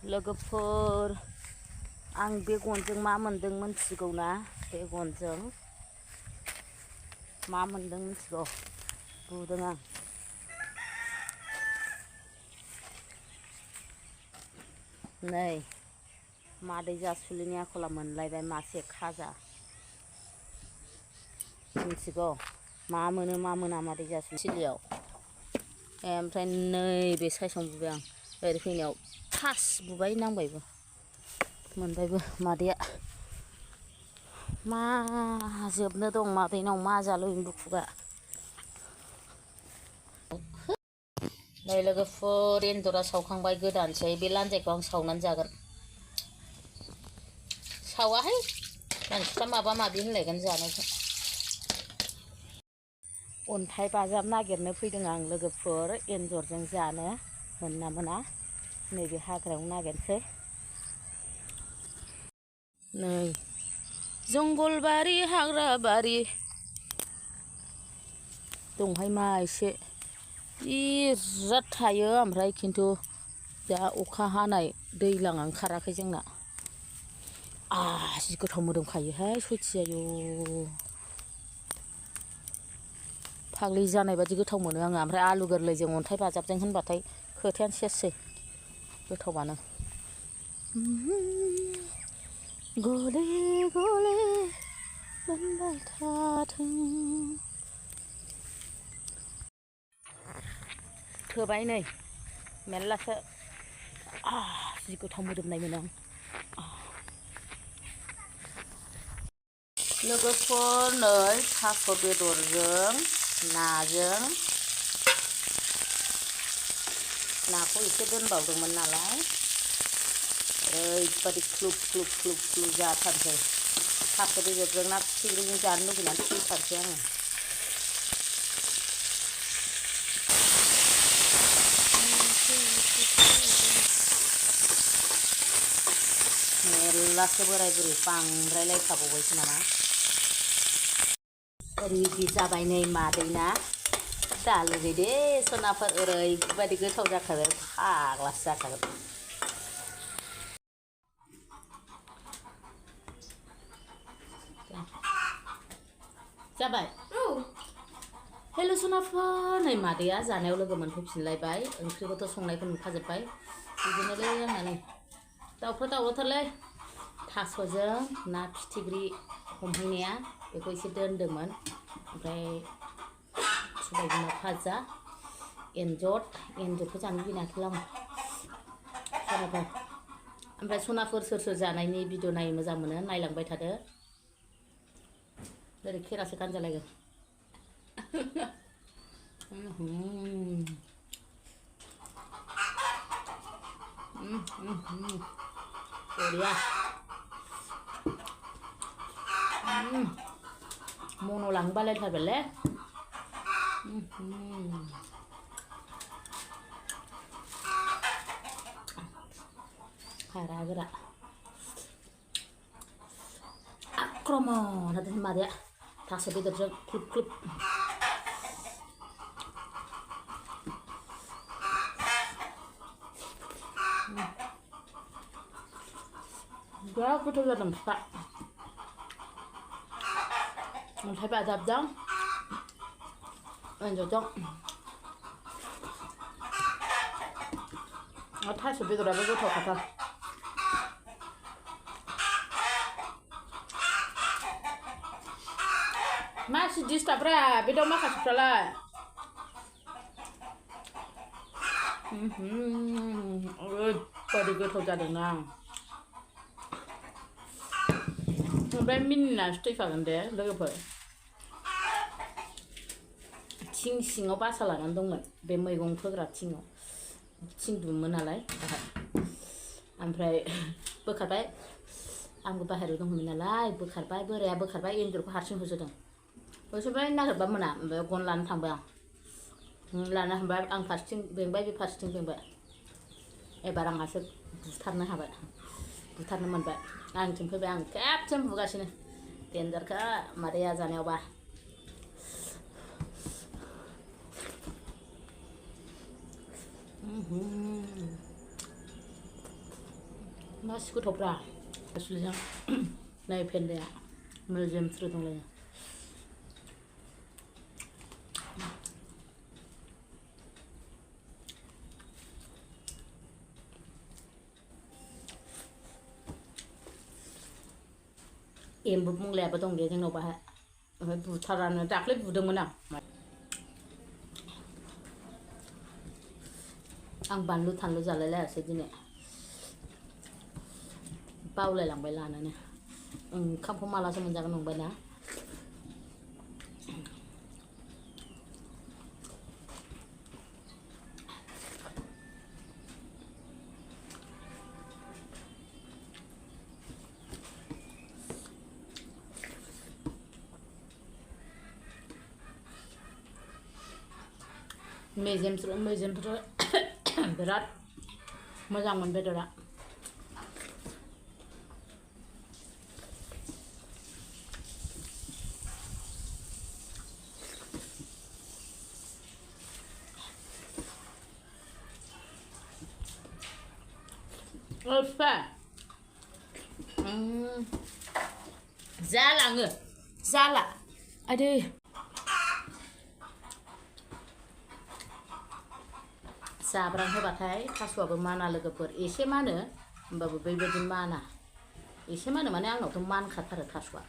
लोगोफोर आं बे गनजों मा मोनदों मोनथिगौ ना बे गनजों मा मोनदों मिथिगौ बुदों आं नै मादै जासुलिनि आखला मोनलायबाय मासे खाजा मिथिगौ मा मोनो मा मोना मादै जासुलि सिलियाव ओमफ्राय नैबे साइसावनो बुबाय आं ओरै फैनायाव फास बुबाय नांबायबो मोनबायबो मादैया मा जोबनो दं मादैनाव मा जालु बुखुगा नै लोगोफोर एन्जरा सावखांबाय गोदानसै बे लान्जायखौ आं सावनानै जागोन सावाहाय मानसिफ्रा माबा माबि होनलायगोन जानायखौ अन्थाइ बाजाब नागिरनो फैदों आं लोगोफोर एन्जरजों जानो मोना मोना नैबे हाग्रायाव नागिरनोसै नै जंगलबारि हाग्राबारि दंहाय मा एसे बिराद थायो ओमफ्राय खिन्थु दा अखा हानाय दैज्लां ओंखाराखै जोंना जि गोथाव मोदोमखायोहाय सयथि आयौ फाग्लि जानाय बादि गोथाव मोनो आङो ओमफ्राय आलु गोरलैजों अन्थाइ बाजाबजों होनबाथाय खोथायानो सेससै गोथावानो गले गले मोनबाय थाथों थोबाय नै मेरलासो जि गोथाव मोदोमनाय मोनो आं लोगोफोर नै थास' बेदरजों नाजों नाखौ एसे दोनबावदोंमोन नालाय ओरैबादि क्लुब क्लुब क्लुब क्लुब जाथारसै थास' बेदरजों ना फिथिख्रिजों जानो लुबैनानै थैथारसै आङो मेरलासो बोराय बुरै बांद्रायलायखाबावबायसो नामा रेडि जाबाय नै मादैना दा लुगैदे सनाफोर ओरैबायदि गोथाव जाखागोन फाग्लासो जाखागोन जाबाय हेल' सनाफोर नै मादैया जानायाव लोगो मोनफैफिनलायबाय ओंख्रिखौथ' संनायखौ नुखाजोब्बाय बिदिनोलै आंना नै दाउफ्रा दाउल'थारलै थास'जों ना फिथिख्रि हमहैनाया बेखौ एसे दोनदोंमोन ओमफ्राय सबाय बिमा भाजा एन्जरखौ जानो लुबैनायाखैल' आं सनाफोर ओमफ्राय सनाफोर सोर सोर जानायनि भिडिअ नायनो मोजां मोनो नायलांबाय थादो ओरै खेरासो गानजालायगोन बरिया मन' लांनो बालायथारबायलै हारा गोरा आक्रमण होदों मादैया थास' बेदरजों क्लुब क्लुब बिराद गोथाव जादों फिथा अन्थाइ बाजाबजों एन्जरजों थास' बेदराबो गोथावखाथार मासि दिसताबब्रा बे दाउ माखासेफ्रालाय ओरैबादि गोथाव जादोंना ओमफ्राय मिनिनासो थैखागोन दे लोगोफोर थिं सिङाव बासा लानानै दंमोन बे मैगं फोग्रा थिङाव थिं दुमोन नालाय ओमफ्राय बोखारबाय आंबो बाहेरायाव दंमोन नालाय बोखारबाय बोराया बोखारबाय एन्जरखौ हारसिं होसोदों होसोबाय नागिरबा मोना ओमफ्राय गन लानो थांबाय आं लाना थांबाय आं फारसेथिं बेंबाय बे फारसेथिं बेंबाय एबार आंहासो बुथारनो हाबाय बुथारनो मोनबाय आंथिं फैबाय आं खेबसेनो बुगासिनो देन्जारखा मादैया जानायावबा मासि गोथावब्रा सुलिजों नै फेन्दाया मेजेम स्रो दंलायो एम्बु बुंलायाबो दं दे जोंनाव बाहाय ओमफ्राय बुथारानो दाख्लै बुदोंमोन आं बानलु थानलु जालायलायासै दिनै बावलायलांबाय लानोनो ओंखामखौ मालासो मोनजागोन नंबाय ना मेजेमस्रो बिराद मोजांमोन बेदरा जालाङो जाला आदै जाब्रां होबाथाय थास'आबो माना लोगोफोर एसे मानो होमबाबो बेबायदि माना एसे मानो माने आंनावथ' मानखाथारो थास'आ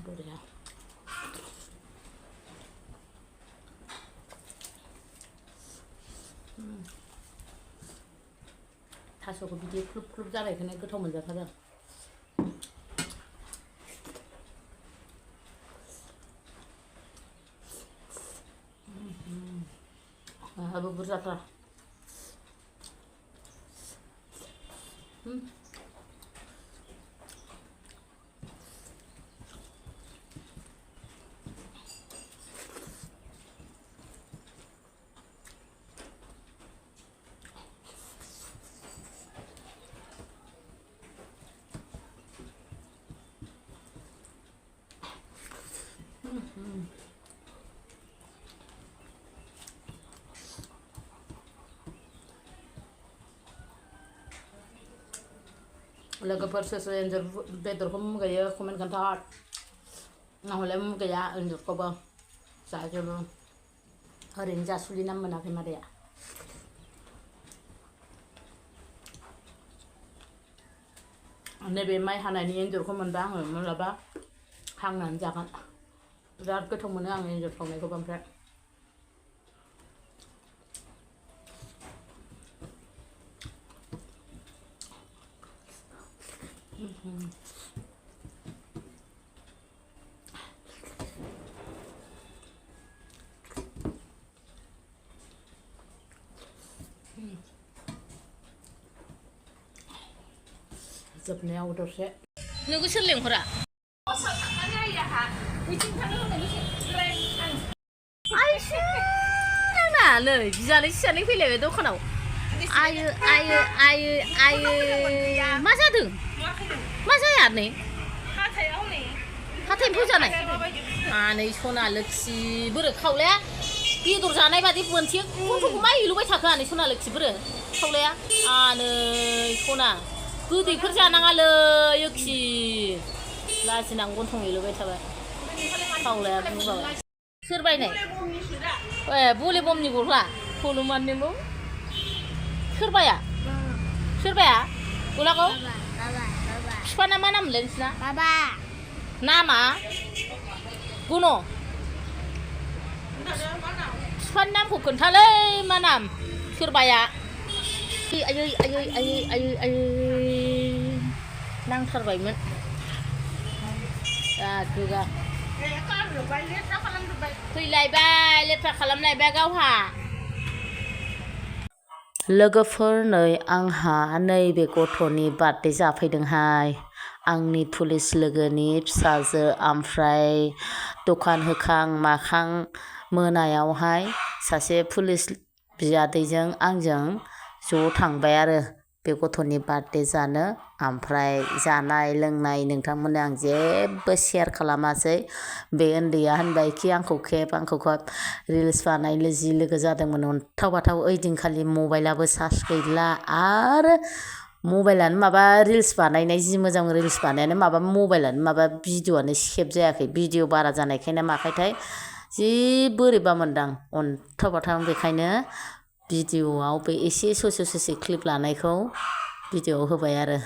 बरिया थास'खौ बिदि ख्लुब ख्लुब जानायखौनो गोथाव मोनजाथारो आहाबो बुरजाथार लोगोफोर सोर एन्जर बेदरखौ मुगैयो कमेन्ट खोन्था नाहले मुगैया एन्जरखौबो जाजोबो ओरैनो जासुलि नाम मोनाखै मादैया नैबे माइ हानायनि एन्जरखौ मोनबा आङो माब्लाबा हांनानै जागोन बिराद गोथाव मोनो आं एन्जर सावनायखौबो ओमफ्राय जोबनायाव दरसे नोंखौ सोर लेंहरा आंना नै बिजानै सिजानै फैलायबाय दखानाव आयो आयो आयो आयो मा जादों मा जाया नै हाथाय एम्फौ जानाय आनै सना लोखि बोरो खावलाया बेदर जानाय बादि मोनसे गथ'खौ माइलुबाय थाखो आनै सना लोखि बोरो खावलाया आनै सना गोदैफोर जानाङालै योखि लाजिनां गन्थं एलुबाय थाबाय खावलाया बुंबाय सोर बायनाय ए बले बमनि गस्ला हनुमाननि बम सोरबाया सोरबाया गलाखौ बिफाना मा नाम मोनलाय नोंसिना बाबा नामा गुन' बिफानि नामखौ खोन्थालै मा नाम सोरबाया आयै आयै आयै आयै आयै नांथारबायमोन दुगा फैलायबाय लेथ्रा खालामलायबाय गावहा लोगोफोर नै आंहा नैबे गथ'नि बार्थडे जाफैदोंहाय आंनि पुलिस लोगोनि फिसाजो ओमफ्राय दखान होखां माखां मोनायावहाय सासे पुलिस बियादैजों आंजों ज' थांबाय आरो बे गथ'नि बार्थडे जानो ओमफ्राय जानाय लोंनाय नोंथांमोननो आं जेबो शेयार खालामासै बे उन्दैया होनबाय कि आंखौ खेब रिल्स बानायनो जि लोगो जादोंमोन अन्थाव बाथाव ओइदिनखालि मबाइलाबो चार्ज गैला आरो मबाइलानो माबा रिल्स बानायनाय जि मोजां रिल्स बानायानो माबा मबाइलानो माबा भिडिअ'आनो सेभ जायाखै भिडिअ' बारा जानायखायना माखायथाय जि बोरैबा मोनदां अन्थाव बाथाव बेखायनो भिडिअ'आव बे एसे ससे क्लिप लानायखौ भिडिअ'आव होबाय आरो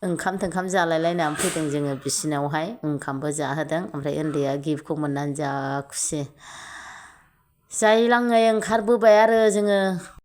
ओंखाम थोंखाम जालायलायनानै फैदों जोङो बिसिनावहाय ओंखामबो जाहोदों ओमफ्राय उन्दैया गिफ्टखौ मोननानै जा खुसि जायै लोङै ओंखारबोबाय आरो जोङो